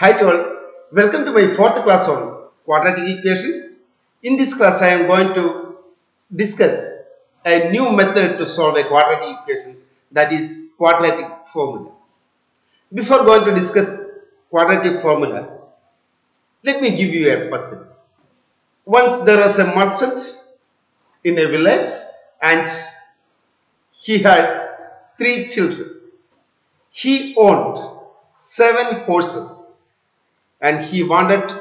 Hi to all, welcome to my fourth class on quadratic equation. In this class I am going to discuss a new method to solve a quadratic equation, that is quadratic formula. Before going to discuss quadratic formula, let me give you a puzzle. Once there was a merchant in a village and he had 3 children. He owned 7 horses and he wanted to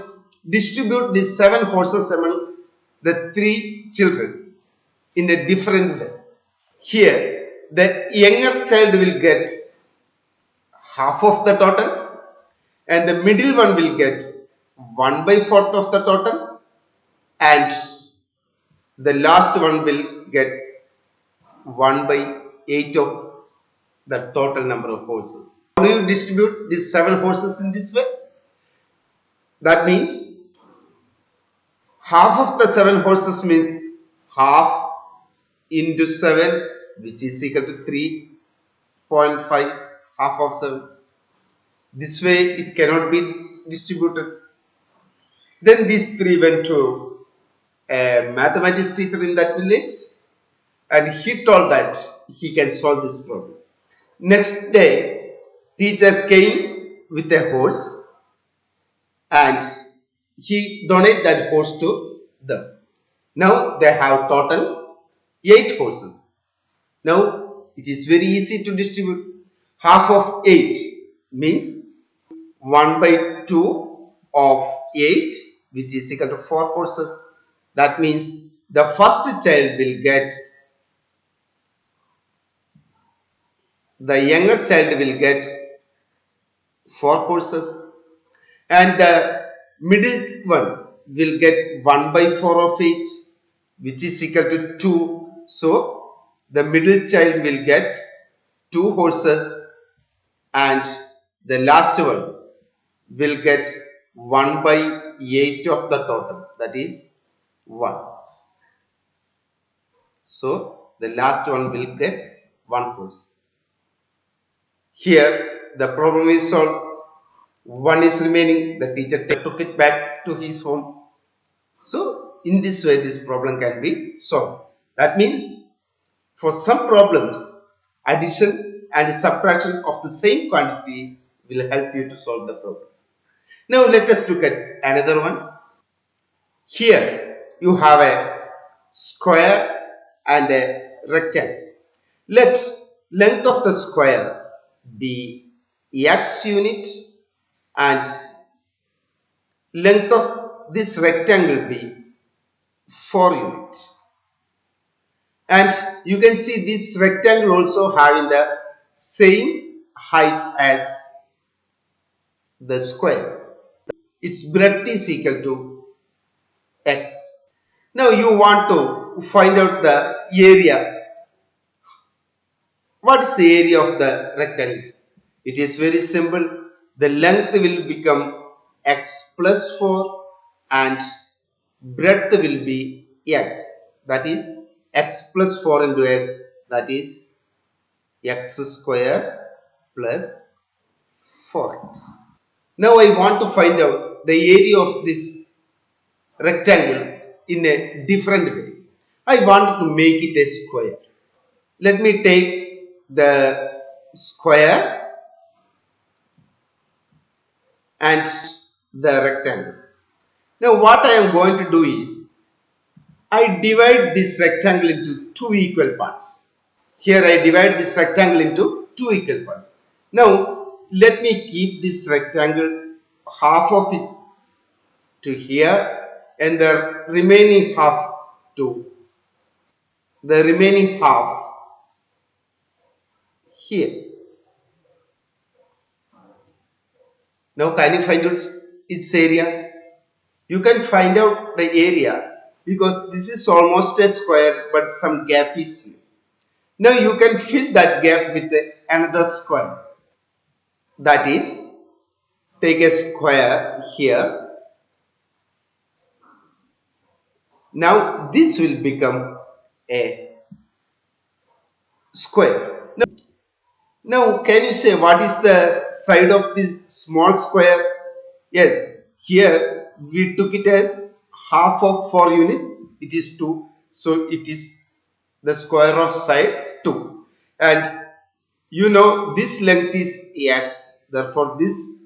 distribute these 7 horses among the 3 children in a different way. Here, the younger child will get half of the total and the middle one will get 1/4 of the total and the last one will get 1/8 of the total number of horses. How do you distribute these 7 horses in this way? That means half of the 7 horses means half into 7, which is equal to 3.5, half of 7. This way it cannot be distributed. Then these 3 went to a mathematics teacher in that village and he told that he can solve this problem. Next day, teacher came with a horse and he donated that horse to them. Now they have total 8 horses. Now it is very easy to distribute. Half of 8 means 1/2 of 8, which is equal to 4 horses. That means the first child will get, the younger child will get 4 horses and the middle one will get 1/4 of 8, which is equal to 2. So the middle child will get 2 horses and the last one will get 1/8 of the total, that is 1. So the last one will get 1 horse. Here the problem is solved. 1 is remaining. The teacher took it back to his home. So in this way this problem can be solved. That means for some problems, addition and subtraction of the same quantity will help you to solve the problem. Now let us look at another one. Here you have a square and a rectangle. Let length of the square be x unit and length of this rectangle be 4 units. And you can see this rectangle also having the same height as the square. Its breadth is equal to x. Now you want to find out the area. What is the area of the rectangle? It is very simple. The length will become x plus 4 and breadth will be x. That is x plus 4 into x, that is x square plus 4x. Now I want to find out the area of this rectangle in a different way. I want to make it a square. Let me take the square and the rectangle. Now what I am going to do is, I divide this rectangle into 2 equal parts. Here I divide this rectangle into 2 equal parts. Now let me keep this rectangle, half of it to here and the remaining half to the remaining half here. Now can you find out its area? You can find out the area because this is almost a square but some gap is here. Now you can fill that gap with another square. That is, take a square here. Now this will become a square. Now can you say what is the side of this small square? Yes, here we took it as half of 4 unit, it is 2. So it is the square of side 2. And you know this length is x, therefore this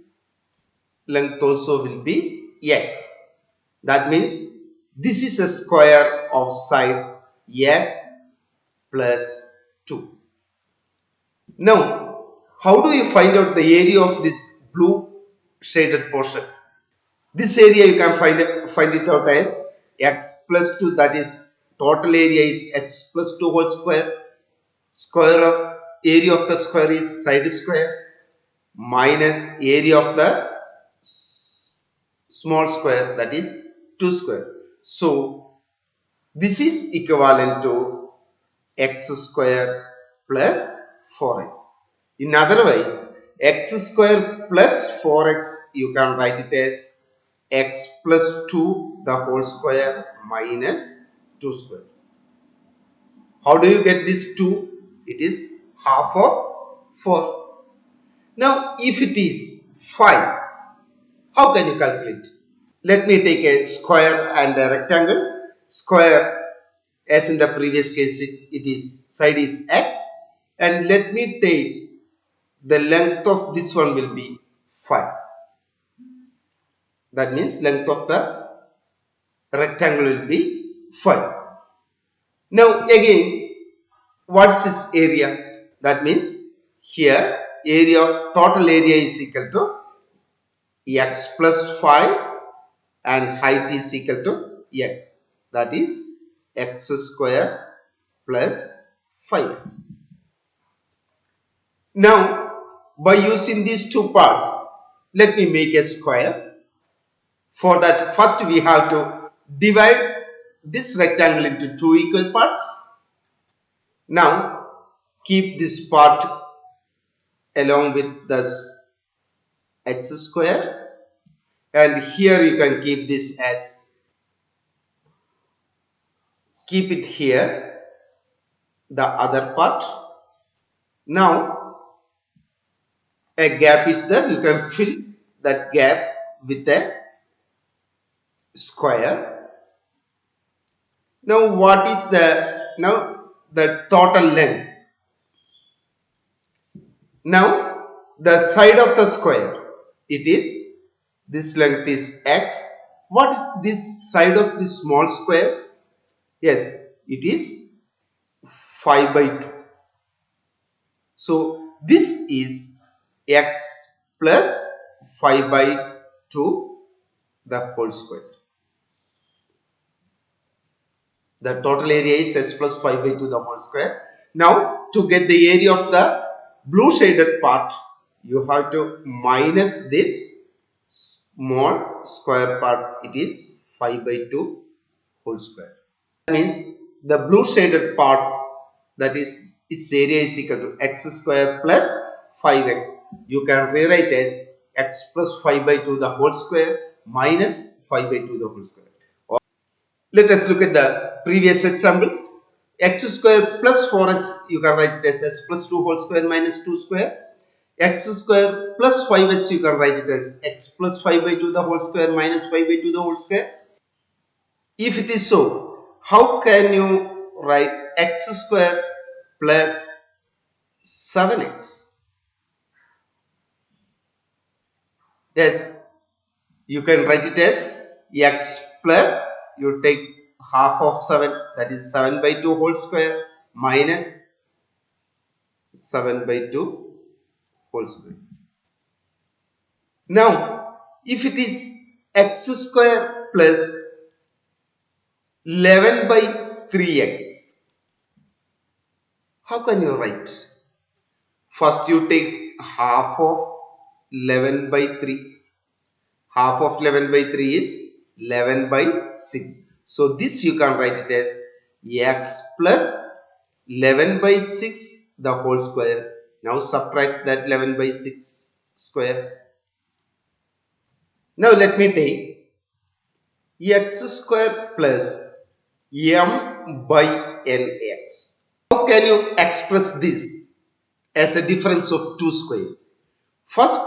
length also will be x. That means this is a square of side x plus 2. Now, how do you find out the area of this blue shaded portion? This area you can find it out as x plus 2, that is total area is x plus 2 whole square. Square of area of the square is side square minus area of the small square, that is 2 square. So this is equivalent to x square plus 4x. In other words, x square plus 4x you can write it as x plus 2 the whole square minus 2 square. How do you get this 2? It is half of 4. Now if it is 5, how can you calculate? Let me take a square and a rectangle. Square, as in the previous case, it is side is x, and let me take the length of this one will be 5. That means length of the rectangle will be 5. Now again, what's its area? That means here area, total area is equal to x plus 5 and height is equal to x. That is x square plus 5x. Now, by using these two parts, let me make a square. For that, first we have to divide this rectangle into two equal parts. Now, keep this part along with this x square, and here you can keep this as, keep it here, the other part. Now, a gap is there, you can fill that gap with a square. Now what is the total length? Now the side of the square, it is, this length is x. What is this side of this small square? Yes, it is 5 by 2. So this is x plus 5 by 2 the whole square. The total area is s plus 5 by 2 the whole square. Now to get the area of the blue shaded part, you have to minus this small square part, it is 5 by 2 whole square. That means the blue shaded part, that is its area is equal to x square plus 5x. You can rewrite as x plus 5 by 2 the whole square minus 5 by 2 the whole square. Let us look at the previous examples. X square plus 4x, you can write it as s plus 2 whole square minus 2 square. X square plus 5x, you can write it as x plus 5 by 2 the whole square minus 5 by 2 the whole square. If it is so, how can you write x square plus 7x? Yes, you can write it as x plus, you take half of 7, that is 7 by 2 whole square minus 7 by 2 whole square. Now, if it is x square plus 11 by 3x, how can you write? First you take half of 11 by 3. Half of 11 by 3 is 11 by 6. So this you can write it as x plus 11 by 6 the whole square. Now subtract that 11 by 6 square. Now let me take x square plus m by nx. How can you express this as a difference of two squares? First,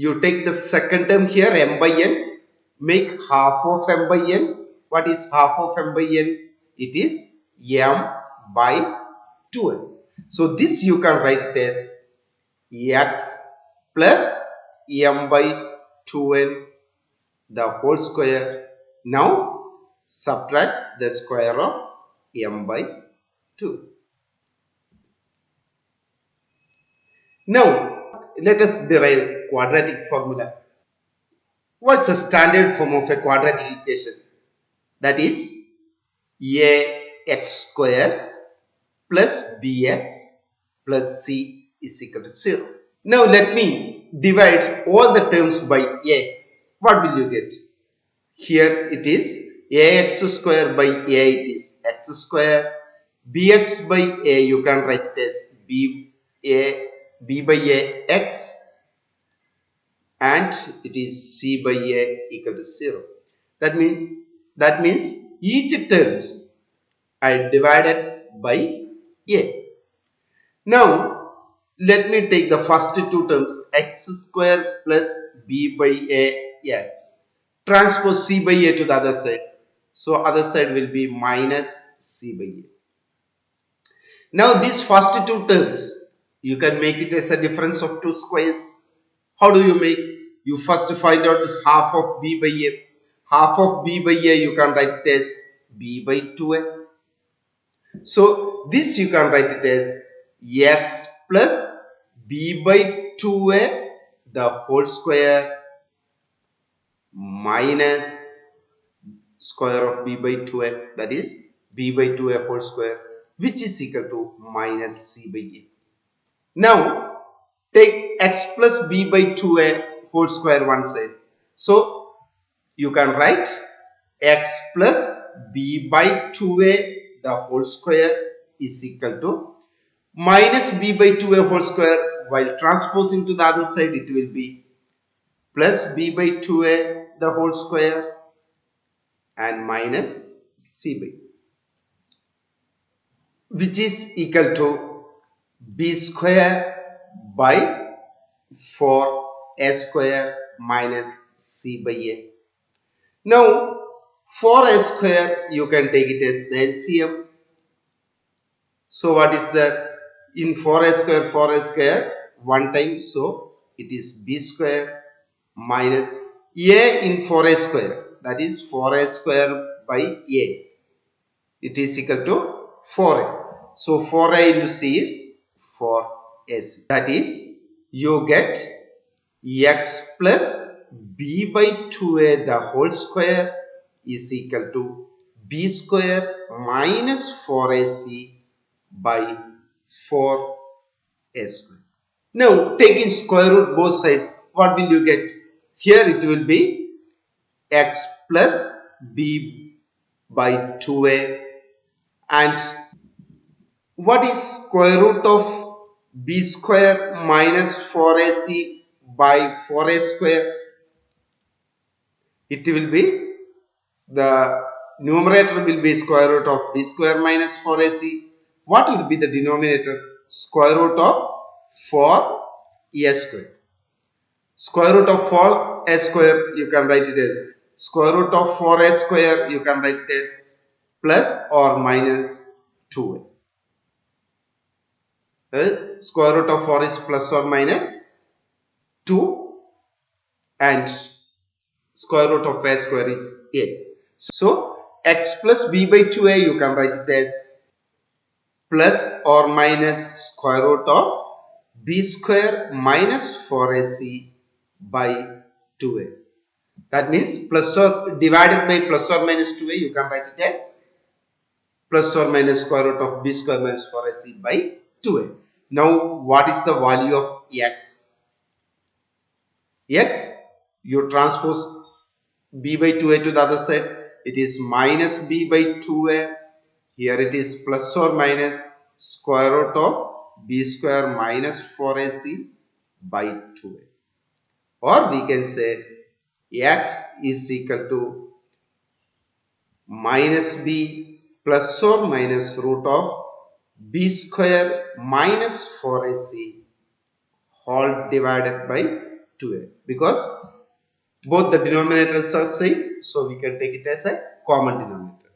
You take the second term here, m by n, make half of m by n. What is half of m by n? It is m by 2n. So this you can write it as x plus m by 2n the whole square. Now subtract the square of m by 2. Now let us derive quadratic formula. What's the standard form of a quadratic equation? That is ax square plus bx plus c is equal to 0. Now let me divide all the terms by a. What will you get? Here it is ax square by a, it is x square. Bx by a, you can write it as b by a x, and it is c by a equal to 0. That means each terms are divided by a. Now let me take the first two terms, x square plus b by a x. Transpose c by a to the other side. So other side will be minus c by a. Now these first two terms, you can make it as a difference of two squares. How do you make? You first find out half of b by a. Half of b by a you can write it as b by 2a. So this you can write it as x plus b by 2a the whole square minus square of b by 2a, that is b by 2a whole square, which is equal to minus c by a. Now take x plus b by 2a whole square one side. So you can write x plus b by 2a the whole square is equal to minus b by 2a whole square. While transposing to the other side, it will be plus b by 2a the whole square and minus c by, which is equal to b square by 4a square minus c by a. Now 4a square you can take it as the LCM. So what is that? In 4a square one time, so it is b square minus a in 4a square, that is 4a square by a, it is equal to 4a. So 4a into c is 4ac. That is you get x plus b by 2a the whole square is equal to b square minus 4ac by 4a square. Now taking square root both sides, what will you get? Here it will be x plus b by 2a, and what is square root of b square minus 4ac by 4a square? It will be, the numerator will be square root of b square minus 4ac. What will be the denominator? Square root of 4a square. Square root of 4a square you can write it as square root of 4a square, you can write it as plus or minus 2a. Square root of 4 is plus or minus 2, and square root of a square is a. So x plus b by 2a you can write it as plus or minus square root of b square minus 4ac by 2a. That means plus or divided by plus or minus 2a, you can write it as plus or minus square root of b square minus 4ac by 2a. Now what is the value of x? X, you transpose b by 2a to the other side, it is minus b by 2a. Here it is plus or minus square root of b square minus 4ac by 2a. Or we can say x is equal to minus b plus or minus root of b square minus 4ac whole divided by 2a, because both the denominators are same, so we can take it as a common denominator.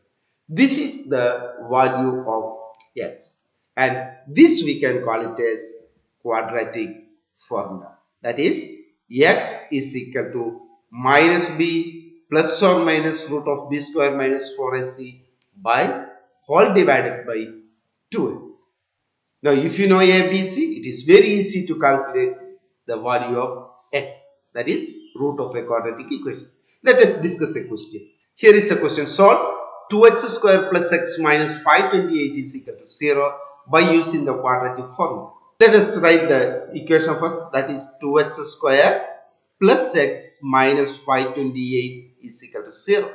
This is the value of x, and this we can call it as quadratic formula. That is, x is equal to minus b plus or minus root of b square minus 4ac by whole divided by 2a. Now, if you know ABC, it is very easy to calculate the value of x, that is root of a quadratic equation. Let us discuss a question. Here is a question. Solve 2x square plus x minus 528 is equal to 0 by using the quadratic formula. Let us write the equation first, that is 2x square plus x minus 528 is equal to 0.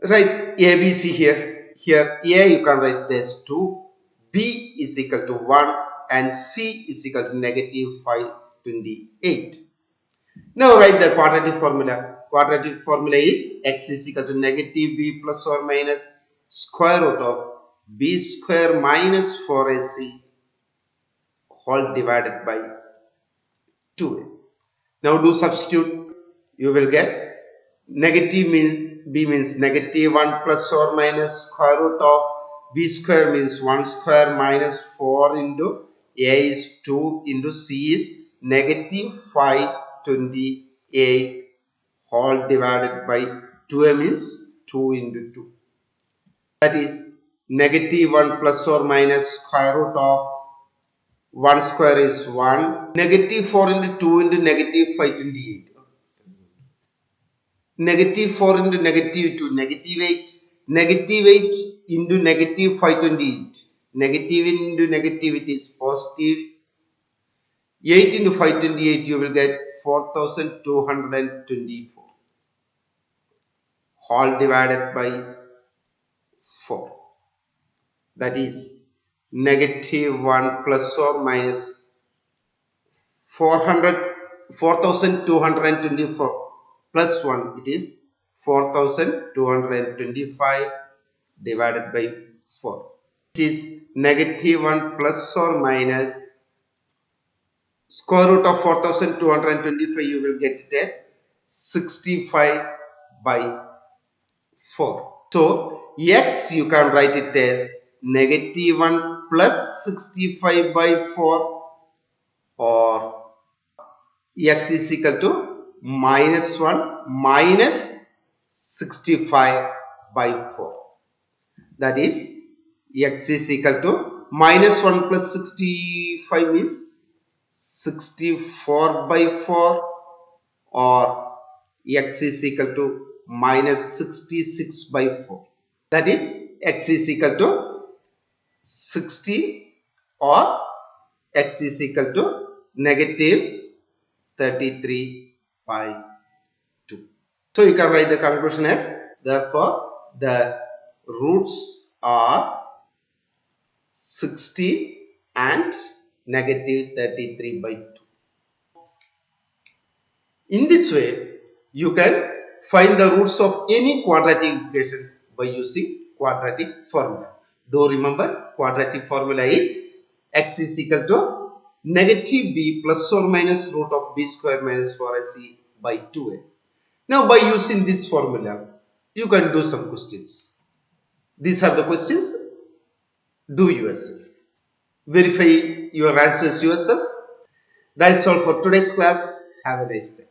Write ABC here. Here A you can write it as 2, B is equal to 1 and C is equal to negative 528. Now write the quadratic formula. Quadratic formula is x is equal to negative b plus or minus square root of b square minus 4ac whole divided by 2a. Now do substitute. You will get negative means b means negative 1 plus or minus square root of b square means 1 square minus 4 into a is 2 into c is negative 528 whole divided by 2a means 2 into 2. That is negative 1 plus or minus square root of 1 square is 1. Negative 4 into 2 into negative 528. Negative 4 into negative 2, negative 8. Negative 8 into negative 528. Negative into negative it is positive. 8 into 528 you will get 4224. Whole divided by 4. That is negative 1 plus or minus 4224 plus 1, it is 4225 divided by 4. It is negative 1 plus or minus square root of 4225, you will get it as 65 by 4. So x you can write it as negative 1 plus 65 by 4, or x is equal to minus 1 minus 65 by 4. That is, x is equal to minus 1 plus 65 means 64 by 4, or x is equal to minus 66 by 4. That is, x is equal to 60 or x is equal to negative 33 by 2. So you can write the conclusion as, therefore the roots are 60 and negative 33 by 2. In this way, you can find the roots of any quadratic equation by using quadratic formula. Do remember, quadratic formula is x is equal to negative b plus or minus root of b square minus 4ac by 2a. Now by using this formula, you can do some questions. These are the questions. Do yourself. Verify your answers yourself. That's all for today's class. Have a nice day.